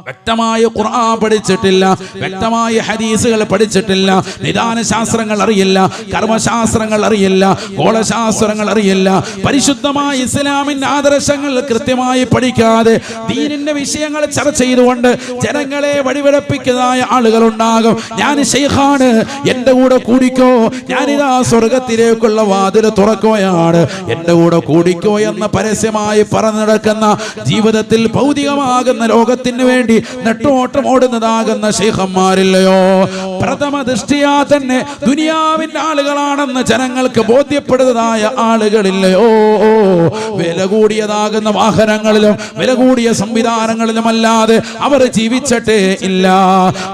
വ്യക്തമായ ഖുർആൻ പഠിച്ചിട്ടില്ല, വ്യക്തമായ ഹദീസുകൾ പഠിച്ചിട്ടില്ല, നിദാന ശാസ്ത്രങ്ങൾ അറിയില്ല, കർമ്മശാസ്ത്രങ്ങൾ അറിയില്ല, ഗോളശാസ്ത്രങ്ങൾ അറിയില്ല, പരിശുദ്ധമായ ഇസ്ലാമിന്റെ ആദർശങ്ങൾ കൃത്യമായി പഠിക്കാതെ ദീനിന്റെ വിഷയങ്ങൾ ചർച്ച ചെയ്തുകൊണ്ട് ജനങ്ങളെ വഴിവിഴപ്പിക്കുന്നതായ ആളുകളുണ്ടാകും. ഞാൻ ശൈഖാണ്, എൻ്റെ കൂടെ കൂടിക്കോ, ഞാനിതാ സ്വർഗത്തിലേക്കുള്ള വാതിൽ തുറക്കുകയാണ്, എൻ്റെ കൂടെ കൂടിക്കോ എന്ന് പരസ്യമായി പറഞ്ഞു നടക്കുന്ന, ജീവിതത്തിൽ ഭൗതികമാകുന്ന ലോകത്തിന് വേണ്ടി നെട്ടോട്ടം ഓടുന്നതാകുന്ന ശൈഖന്മാരില്ലയോ? പ്രഥമ ദൃഷ്ടിയാ തന്നെ ദുനിയാവിന്റെ ആളുകളാണെന്ന് ജനങ്ങൾക്ക് ബോധ്യപ്പെടുന്നതായ ആളുകളില്ലയോ? വില കൂടിയതാകുന്ന വാഹനങ്ങളിലും വില കൂടിയ സംവിധാനങ്ങളിലും അല്ലാതെ അവർ ജീവിച്ചിട്ടേ ഇല്ല.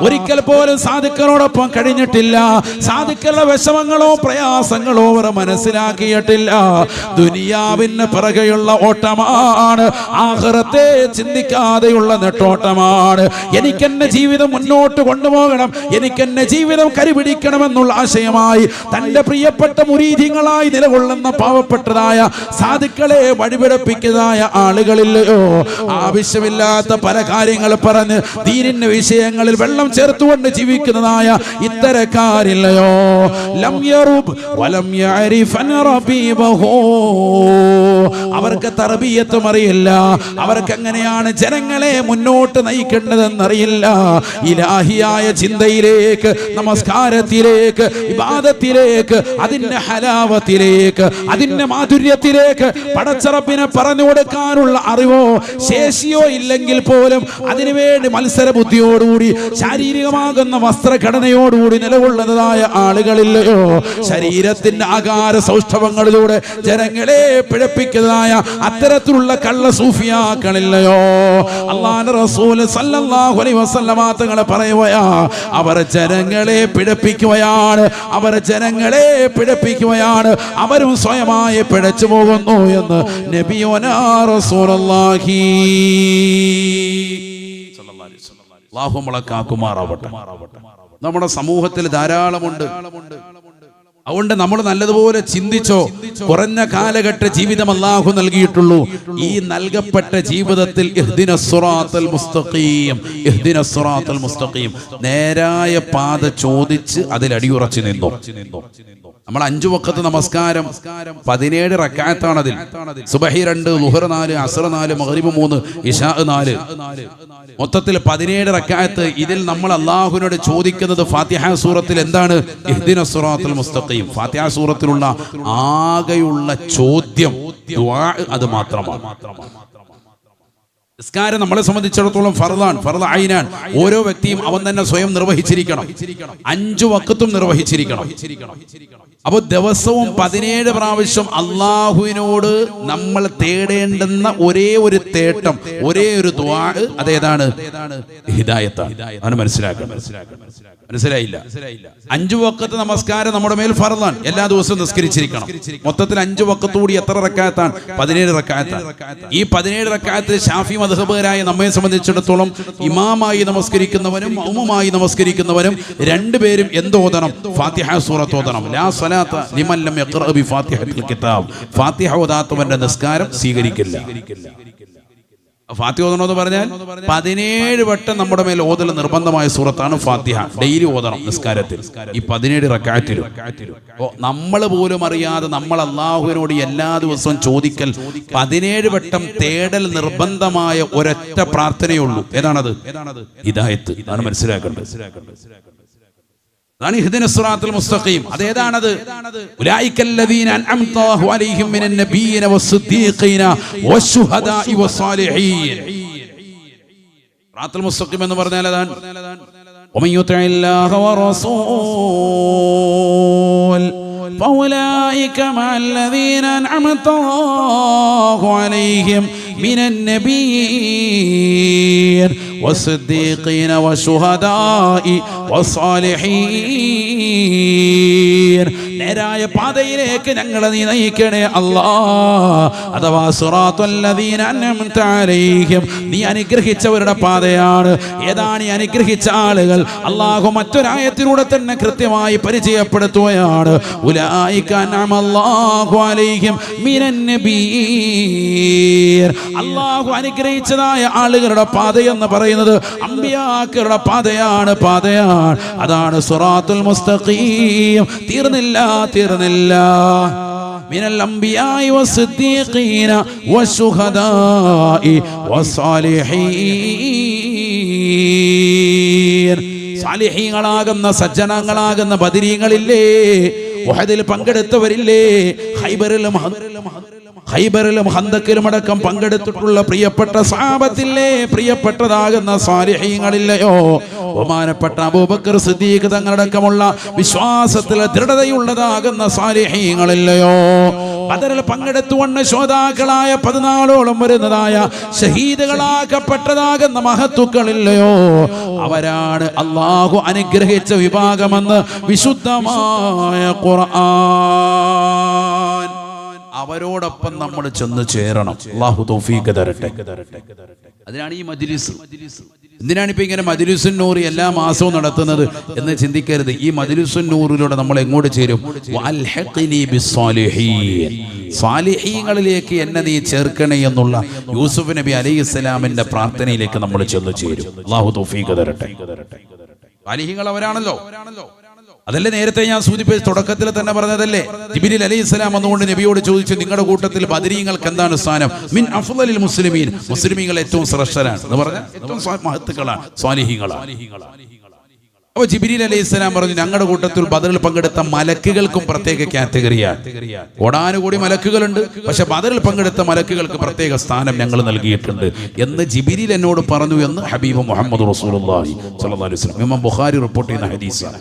ഒരിക്കൽ പോലും സാധുക്കളോടൊപ്പം കഴിഞ്ഞിട്ടില്ല. സാധുക്കളുടെ വിഷമങ്ങളോ പ്രയാസങ്ങളോ അവർ മനസ്സിലാക്കിയിട്ടില്ല. ദുനിയാവിന് പിറകെയുള്ള ഓട്ടമാണ്, ആഖിറത്തെ ചിന്തിക്കാതെയുള്ള നെട്ടോട്ടമാണ്. പോവുകയാണ്. എനിക്കെന്നെ ജീവിതം മുന്നോട്ട് കൊണ്ടുപോകണം, എനിക്കെന്നെ ജീവിതം കരുപിടിക്കണമെന്നുള്ള ആശയമായി തന്റെ പ്രിയപ്പെട്ട മുരീദികളായി നിലകൊള്ളുന്ന പാവപ്പെട്ടതായ സാധുക്കളെ വഴിപിഴപ്പിക്കുന്നതായ ആളുകളില്ലയോ? ആവശ്യമില്ലാത്ത പല കാര്യങ്ങൾ പറഞ്ഞ് ദീനിന്റെ വിഷയങ്ങളിൽ വെള്ളം ചേർത്തുകൊണ്ട് ജീവിക്കുന്നതായ ഇത്തരക്കാരില്ലയോ? ലം യറുബ് വലം യഅരിഫൻ റബീബഹു. അവർക്ക് തർബിയത്തും അറിയില്ല, അവർക്ക് എങ്ങനെയാണ് ജനങ്ങളെ മുന്നോട്ട് നയിക്കേണ്ടതെന്നറിയില്ല. ഇലാഹിയായ ചിന്തയിലേക്ക്, നമസ്കാരത്തിലേക്ക്, ഇബാദത്തിലേക്ക്, അതിന്റെ ഹലാവത്തിലേക്ക്, അതിന്റെ മാധുര്യത്തിലേക്ക് പടച്ചറപ്പിനെ പറഞ്ഞു കൊടുക്കാനുള്ള അറിവോ ശേഷിയോ ഇല്ലെങ്കിൽ പോലും അതിനുവേണ്ടി മത്സര ബുദ്ധിയോടുകൂടി ശാരീരികമാകുന്ന വസ്ത്രഘടനയോടുകൂടി നിലകൊള്ളുന്നതായ ആളുകളില്ലയോ? ശരീരത്തിന്റെ ആകാര സൗഷ്ഠവങ്ങളിലൂടെ ജനങ്ങളെ പിഴപ്പിക്കുന്നതായ അത്തരത്തിലുള്ള കള്ള സൂഫിയാക്കളില്ലയോ? അല്ലാഹുവിന്റെ റസൂൽ സല്ലല്ലാഹു അലൈഹി വസല്ലമ തങ്ങൾ പറയുകയാ, അവർ ജനങ്ങളെ പിഴപ്പിക്കുകയാണ്, അവർ ജനങ്ങളെ പിഴപ്പിക്കുകയാണ്, അവരും സ്വയമായി പിഴച്ചു പോകുന്നു എന്ന് നബിയുനാ റസൂലുള്ളാഹി അല്ലാഹു മലക്കാക്കുമാറാവട്ടെ. നമ്മുടെ സമൂഹത്തിൽ ധാരാളമുണ്ട്. അതുകൊണ്ട് നമ്മൾ നല്ലതുപോലെ ചിന്തിച്ചോ. കുറഞ്ഞ കാലഘട്ട ജീവിതം അല്ലാഹു നൽകിയിട്ടുള്ളൂ. ഈ നൽകപ്പെട്ട ജീവിതത്തിൽ ഇഹ്ദിനസ് സിറാത്തൽ മുസ്തഖീം, ഇഹ്ദിനസ് സിറാത്തൽ മുസ്തഖീം, നേരായ പാത ചോദിച്ച് അതിൽ അടിയുറച്ചു നിന്നു. നമ്മൾ 5 വഖത്ത് നമസ്കാരം 17 റക്അത്താണ്. അതിൽ സുബഹി 2, ളുഹർ 4, അസ്ർ 4, മഗ്രിബ് 3, ഇശാ 4, മൊത്തത്തിൽ 17 റക്അത്ത്. ഇതിൽ നമ്മൾ അല്ലാഹുവിനോട് ചോദിക്കുന്നത് ഫാത്തിഹ സൂറത്തിൽ എന്താണ്? ഇഹ്ദിനസ് സിറാത്തൽ മുസ്തഖീം. ഫാത്തിഹ സൂറത്തിലുള്ള ആകെയുള്ള ചോദ്യം ദുആ അത് മാത്രമാണ്. നിസ്കാരം നമ്മളെ സംബന്ധിച്ചിടത്തോളം ഫർളാണ്, ഫർള് ഐനാൻ. ഓരോ വ്യക്തിയും അവൻ തന്നെ സ്വയം നിർവഹിച്ചിരിക്കണം. 5 വഖത്തും നിർവഹിച്ചിരിക്കണം. അപ്പോൾ ദിവസവും 17 പ്രാവശ്യം അള്ളാഹുവിനോട് നമ്മൾ തേടേണ്ടുന്ന ഒരേ ഒരു തേട്ടം, ഒരേ ഒരു ദുആ, അതേതാണ്? ഹിദായത്താണ്. അത് മനസ്സിലാക്കണം. മനസ്സിലായില്ല? 5 വഖത്ത് നമസ്കാരം നമ്മുടെ മേൽ ഫർളാണ്. എല്ലാ ദിവസവും നിസ്കരിച്ചിരിക്കണം. മൊത്തത്തിൽ 5 വഖത്ത് കൂടി എത്ര റക്അത്താണ്? 17 റക്അത്താണ്. ഈ 17 റക്അത്തിൽ ശാഫി മദ്ഹബുകാരായ നമ്മെ സംബന്ധിച്ചിടത്തോളം ഇമാമായി നമസ്കരിക്കുന്നവനും മഅ്മൂമായി നമസ്കരിക്കുന്നവനും രണ്ടുപേരും എന്തോദണം? ഫാത്തിഹ സൂറത്ത് ഓതണം. ലാ സ്വലാത്ത ലിമൻ ലം യഖ്റഅ ബി ഫാത്തിഹത്തിൽ കിതാബ്. ഫാത്തിഹ ഓതാത്തവന്റെ നിസ്കാരം സ്വീകരിക്കില്ല. ഫാത്തിഹ ഓതണമെന്ന് പറഞ്ഞാൽ 17 വട്ടം നമ്മുടെ മേൽ ഓതൽ നിർബന്ധമായ സൂറത്താണ് ഫാത്തിഹ. ഡെയിലി ഓതണം നിസ്കാരത്തിൽ, ഈ 17 റക്അത്തിലും. നമ്മൾ പോലും അറിയാതെ നമ്മൾ അല്ലാഹുവിനോട് എല്ലാ ദിവസവും ചോദിക്കൽ, 17 വട്ടം തേടൽ നിർബന്ധമായ ഒരൊറ്റ പ്രാർത്ഥനയുള്ളൂ. ഏതാണത്? ഹിദായത്ത്. അതാണ് മനസ്സിലാക്കേണ്ടത്. അതാണ് ഇഹ്ദിനസ് സിറാത്തൽ മുസ്തഖീം. അതേതാണത്? ഉലൈകല്ലദീന അൻഅംതല്ലാഹു അലൈഹിം മിനൻ നബിയ്യിന വസ്സിദ്ദീഖീന വശുഹദാഇ വസ്സാലിഹീൻ. സിറാത്തൽ മുസ്തഖീം എന്ന് പറഞ്ഞാൽ അതാണ്. വമൻ യുതിഇല്ലാഹ വറസൂൽ ഫൗലൈക മഅല്ലദീന അൻഅംതല്ലാഹു അലൈഹിം മിനൻ നബിയ്യിൻ والصديقين والشهداء والصالحين. നേരായ പാതയിലേക്ക് ഞങ്ങളെ നീ നയിക്കണേ അല്ലാഹ്. അഥവാ സിറാത്തുൽ ലദീന അൻഅംത അലൈഹിം, നീ അനുഗ്രഹിച്ചവരുടെ പാതയാണ്. ഏതാണ് ഈ അനുഗ്രഹിച്ച ആളുകൾ? അല്ലാഹു മറ്റൊരായത്തിലൂടെ തന്നെ കൃത്യമായി പരിചയപ്പെടുത്തുകയാണ്. ഉലൈക അൻഅമല്ലാഹു അലൈഹിം മിനൻ നബിയ്യിൻ. അല്ലാഹു അനുഗ്രഹിച്ചതായ ആളുകളുടെ പാതയെന്ന് പറയുന്നത് അമ്പിയാക്കളുടെ പാതയാണ്. അതാണ് സിറാത്തുൽ മുസ്തഖീം. തീർന്നില്ല. മിനൽ അംബിയാഇ വസ്സിദ്ദീഖീന വശുഹദാഇ വസ്സാലിഹീൻ. സാലിഹീങ്ങളാകുന്ന സജ്ജനങ്ങളാകുന്ന ബദരീങ്ങളില്ലേ, ഉഹദിൽ പങ്കെടുത്തവരില്ലേ, ഖൈബറിലും ഹന്തക്കിലും അടക്കം പങ്കെടുത്തിട്ടുള്ള പ്രിയപ്പെട്ട സഹാബത്തില്ലേ, പ്രിയപ്പെട്ടതാകുന്ന സാലിഹീങ്ങളില്ലയോ? ബഹുമാനപ്പെട്ട അബൂബക്കർ സിദ്ദീഖ് തങ്ങളടക്കമുള്ള വിശ്വാസത്തിൽ ദൃഢതയുള്ളതാകുന്ന സാലിഹീങ്ങളില്ലയോ? ബദറിൽ പങ്കെടുത്തുകൊണ്ട് ശ്രോതാക്കളായ 14ഓളം വരുന്നതായ ഷഹീദുകളാക്കപ്പെട്ടതാകുന്ന മഹത്തുക്കളില്ലയോ? അവരാണ് അല്ലാഹു അനുഗ്രഹിച്ച വിഭാഗമെന്ന് വിശുദ്ധമായ ഖുർആൻ. ആ അവരോടൊപ്പം നമ്മൾ ചെന്ന് ചേരണം. അല്ലാഹു തൗഫീഖ് തരട്ടെ. അതിനാണ് ഈ മജ്ലിസ്. എന്തിനാണ് ഇപ്പൊ ഇങ്ങനെ മജ്ലിസുൻ നൂർ എല്ലാ മാസവും നടത്തുന്നത് എന്ന് ചിന്തിക്കരുത്. ഈ മജ്ലിസുൻ നൂറിലൂടെ നമ്മൾ എങ്ങോട്ട് ചേരും? വൽഹഖ്നി ബിസ്സാലിഹീൻ, സ്വാലിഹീങ്ങളിലേക്ക് എന്നെ നീ ചേർക്കണേ എന്നുള്ള യൂസുഫ് നബി അലൈഹിസ്സലാമിന്റെ പ്രാർത്ഥനയിലേക്ക് നമ്മൾ ചെന്ന് ചേരും. അല്ലാഹു തൗഫീഖ് തരട്ടെ. സ്വാലിഹീങ്ങൾ അവരാണല്ലോ. അതല്ലേ നേരത്തെ ഞാൻ സൂചിപ്പിച്ച തുടക്കത്തിൽ തന്നെ പറഞ്ഞതല്ലേ? ജിബ്രീൽ അലൈഹിസ്സലാം വന്നുകൊണ്ട് നബിയോട് ചോദിച്ചു, നിങ്ങളുടെ കൂട്ടത്തിൽ ബദരീങ്ങൾക്ക് എന്താണ് സ്ഥാനം? മിൻ അഫ്ളലിൽ മുസ്ലിമീൻ, മുസ്ലിമീങ്ങൾ ഏറ്റവും ശ്രേഷ്ഠരാണ് എന്ന് പറഞ്ഞാൽ ഏറ്റവും മഹത്തുക്കളാണ്, സ്വാലിഹീങ്ങളാണ്. അപ്പൊ ജിബ്രീൽ അലൈഹിസ്സലാം പറഞ്ഞു, ഞങ്ങളുടെ കൂട്ടത്തിൽ ബദറിൽ പങ്കെടുത്ത മലക്കുകൾക്കും പ്രത്യേക കാറ്റഗറിയാണ്. കോടാനുകൂടി മലക്കുകളുണ്ട്, പക്ഷെ ബദറിൽ പങ്കെടുത്ത മലക്കുകൾക്ക് പ്രത്യേക സ്ഥാനം ഞങ്ങൾ നൽകിയിട്ടുണ്ട് എന്ന് ജിബ്രീൽ എന്നോട് പറഞ്ഞു എന്ന് ഹബീബ് മുഹമ്മദ് റസൂലുള്ളാഹി സ്വല്ലല്ലാഹു അലൈഹി വസല്ലം ഇമാം ബുഖാരി റിപ്പോർട്ട് ചെയ്യുന്ന ഹദീസാണ്.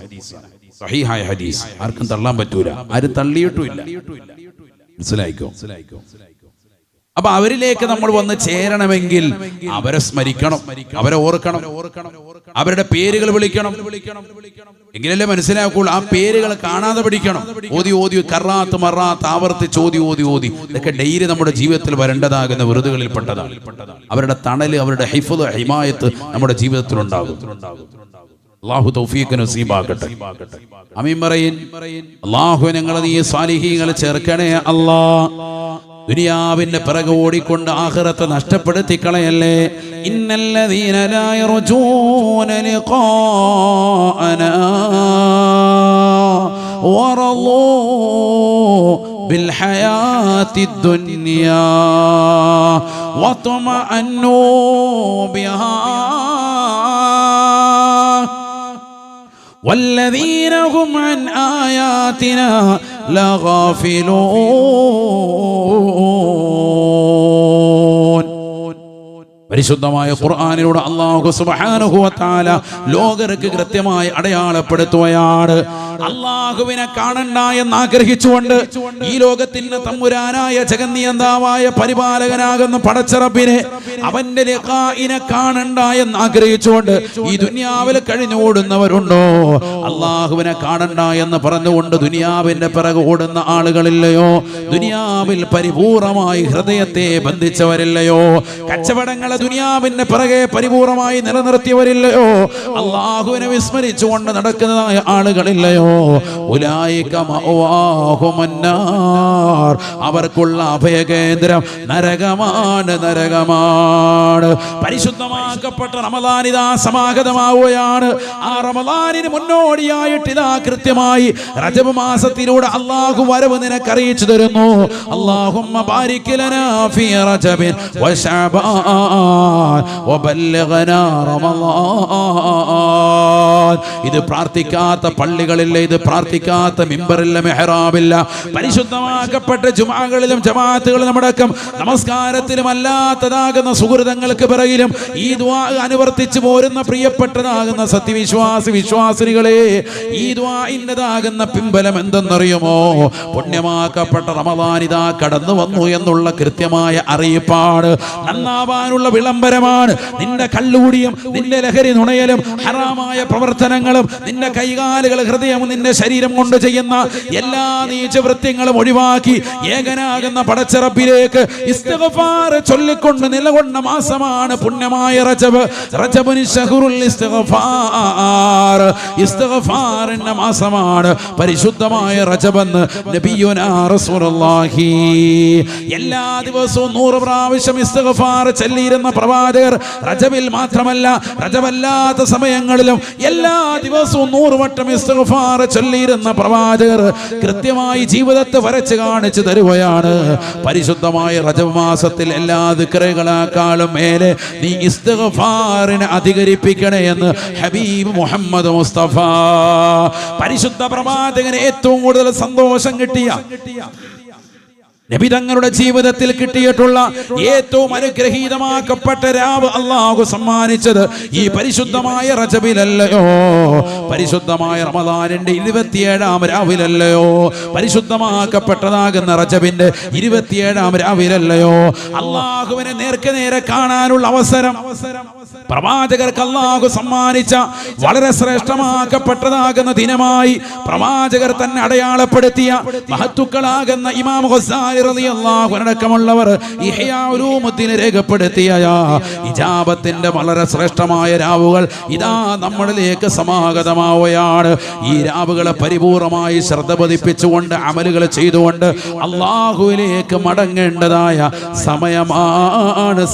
സഹീഹായ ഹദീസ്, ആർക്കും തള്ളാൻ പറ്റൂല, ആരും തള്ളിയിട്ടുമില്ല. മനസ്സിലായിക്കോ? അപ്പൊ അവരിലേക്ക് നമ്മൾ വന്ന് ചേരണമെങ്കിൽ അവരെ സ്മരിക്കണം, അവരെ ഓർക്കണം, അവരുടെ പേരുകൾ വിളിക്കണം. എങ്കിലല്ലേ മനസ്സിലാക്കുള്ളൂ. ആ പേരുകൾ കാണാതെ പഠിക്കണം. ഓതി ഓതി കറാത്ത് മറാത്ത് ആവർത്തിച്ച് ഓതി ഓതി ഓതി ഇതൊക്കെ ഡെയിലി നമ്മുടെ ജീവിതത്തിൽ വരേണ്ടതാകുന്ന വെറുതുകളിൽ പെട്ടതാണ്. അവരുടെ തണല്, അവരുടെ ഹിഫ്ള്, ഹിമായത്ത് നമ്മുടെ ജീവിതത്തിൽ ഉണ്ടാകും. അല്ലാഹു തൗഫീഖ് നസീബാക്കട്ടെ. ആമീൻ പറയിൻ. അല്ലാഹു ഞങ്ങളെ നീ സ്വാലിഹീങ്ങളെ ചേർക്കണേ അല്ലാഹ്. ദുനിയാവിന്റെ പിറകെ ഓടിക്കൊണ്ട് ആഖിറത്തെ നഷ്ടപ്പെടുത്തി കളയല്ലേ. ഇന്നല്ലദീന ലാ യർജൂന ലിഖാഅനാ വറളൂ ബിൽ ഹയാത്തിദ് ദുനിയാ വതമഅന്നൂ ബിഹാ والذين هم عن آياتنا لغافلون. പരിശുദ്ധമായ ഖുർആനിലൂടെ അല്ലാഹു സുബ്ഹാനഹു വ തആല ലോകർക്ക് കൃത്യമായി അടയാളപ്പെടുത്തുകയാണ്. അല്ലാഹുവിനെ കാണണ്ട എന്ന് ആഗ്രഹിച്ചുകൊണ്ട് ഈ ലോകത്തിന്റെ തമ്പുരാനായ ജഗന്നിയന്താവായ പരിപാലകനാകുന്ന പടച്ചറബിനെ, അവന്റെ ലിഖാഇനെ കാണണ്ട എന്ന് ആഗ്രഹിച്ചുകൊണ്ട് ഈ ദുനിയാവിൽ കഴിഞ്ഞോടുന്നവരുണ്ടോ? അല്ലാഹുവിനെ കാണണ്ട എന്ന് പറഞ്ഞുകൊണ്ട് ദുനിയാവിന്റെ പിറകെ ഓടുന്ന ആളുകളില്ലയോ? ദുനിയാവിൽ പരിപൂർണമായി ഹൃദയത്തെ ബന്ധിച്ചവരില്ലയോ? കച്ചവടങ്ങളെ ദുനിയാവിന്റെ പിറകെ പരിപൂർണമായി നിലനിർത്തിയവരില്ലയോ? അല്ലാഹുവിനെ വിസ്മരിച്ചുകൊണ്ട് നടക്കുന്നതായ ആളുകളില്ലയോ? ഉലൈക മഅവാഹുമുന്നാർ, അവർക്കുള്ള അഭയകേന്ദ്രം നരകമാണ്, നരകമാണ്. പരിശുദ്ധമാക്കപ്പെട്ട റമദാൻ ഇതാ സമാഗതമാവുകയാണ്. ആ റമദാനിന് മുന്നോടിയായിട്ട് ഇതാ കൃത്യമായി റജബ് മാസത്തിലൂടെ അല്ലാഹു വരവ് നിനക്ക് അറിയിച്ചു തരുന്നു. അല്ലാഹുമ്മ ബാരിക് ലനാ ഫീ റജബിൻ വശഅബാൻ വബല്ലിഗ്നാ റമദാൻ. ഇത് പ്രാർത്ഥിക്കാത്ത പള്ളികളില്ല, ഇത് പ്രാർത്ഥിക്കാത്ത മിമ്പറില്ല, മെഹ്റാബില്ല. പരിശുദ്ധമാക്കപ്പെട്ട ജുമാകളിലും ജമാഅത്തുകളിലും അടക്കം നമസ്കാരത്തിലും അല്ലാത്തതാകുന്ന സുഹൃതങ്ങൾക്ക് പിറകിലും ഈ ദുആ അനുവർത്തിച്ചു പോരുന്ന പ്രിയപ്പെട്ടതാകുന്ന സത്യവിശ്വാസി വിശ്വാസിനികളെ, ഈ ദുആഇന്റേതാകുന്ന പിൻബലം എന്തെന്നറിയുമോ? പുണ്യമാക്കപ്പെട്ട റമദാൻ ഇതാ കടന്നു വന്നു എന്നുള്ള കൃത്യമായ അറിയിപ്പാണ്, നന്നാവാനുള്ള വിളംബരമാണ്. നിന്റെ കള്ളുകൂടിയും നിന്റെ ലഹരി നുണയലും ഹറാമായ പ്രവർത്തനങ്ങളും നിന്റെ കൈകാലുകൾ ഹൃദയം നിന്റെ ശരീരം കൊണ്ട് ചെയ്യുന്ന എല്ലാ നീചവൃത്യങ്ങളും ഒഴിവാക്കി ഏകനാകുന്ന പടച്ചറബിലേക്ക് ഇസ്തിഗ്ഫാർ ചൊല്ലിക്കൊണ്ട് നിലകൊണ്ട മാസമാണ് പുണ്യമായ റജബ്. റജബുൻ ശഹ്റുൽ ഇസ്തിഗ്ഫാർ, ഇസ്തിഗ്ഫാറിന്റെ മാസമാണ് പരിശുദ്ധമായ റജബ് എന്ന് നബിയുനാ റസൂലുള്ളാഹി. എല്ലാ ദിവസവും 100 പ്രാവശ്യം ഇസ്തിഗ്ഫാർ ചൊല്ലിയിരുന്ന പ്രവാചകർ റജബിൽ മാത്രമല്ല റജബല്ലാത്ത സമയങ്ങളിലും എല്ലാ ദിവസവും 100 വട്ടം ഇസ്തിഗ്ഫാർ ചൊല്ലിയിരുന്ന പ്രവാചകർ കൃത്യമായി ജീവിതത്തെ വരച്ച് കാണിച്ചു തരുകയാണ്. പരിശുദ്ധമായ റജബ് മാസത്തിൽ എല്ലാ ദിക്റുകളെക്കാളും മേലെ നീ ഇസ്തിഗ്ഫാറിനെ അധികരിപ്പിക്കണേ എന്ന് ഹബീബ് മുഹമ്മദ് മുസ്തഫ. പരിശുദ്ധ പ്രവാചകന് ഏറ്റവും കൂടുതൽ സന്തോഷം കിട്ടിയ, നബി തങ്ങളുടെ ജീവിതത്തിൽ കിട്ടിയിട്ടുള്ള ഏറ്റവും അനുഗ്രഹീതമാക്കപ്പെട്ട രാവ് അല്ലാഹു സമ്മാനിച്ചത് ഈ പരിശുദ്ധമായ റജബിലല്ലയോ? പരിശുദ്ധമായ റമദാനിന്റെ 27-ാം രാവിലല്ലയോ? പരിശുദ്ധമാക്കപ്പെട്ടതാകുന്ന റജബിന്റെ 27-ാം രാവിലല്ലയോ? അല്ലാഹുവിനെ നേർക്ക് നേരെ കാണാനുള്ള അവസരം പ്രവാചകർക്ക് അല്ലാഹു സമ്മാനിച്ച വളരെ ശ്രേഷ്ഠമാക്കപ്പെട്ടതാകുന്ന ദിനമായി പ്രവാചകർ തന്നെ അടയാളപ്പെടുത്തിയ മഹത്തുക്കളാകുന്ന ഇമാം ഗസാലി ഗസാലി റളിയല്ലാഹു അൻഹു അടക്കമുള്ളവർ ഇഹ്യാ ഉലൂമുദ്ദീൻ രേഖപ്പെടുത്തിയ ഇജാബത്തിന്റെ വളരെ ശ്രേഷ്ഠമായ രാവുകൾ ഇതാ നമ്മളിലേക്ക് സമാഗതമാവുകയാണ്. ഈ രാവുകളെ പരിപൂർണമായി ശ്രദ്ധ പതിപ്പിച്ചുകൊണ്ട് അമലുകൾ ചെയ്തുകൊണ്ട് അല്ലാഹുവിലേക്ക് മടങ്ങേണ്ടതായ സമയമാണ്.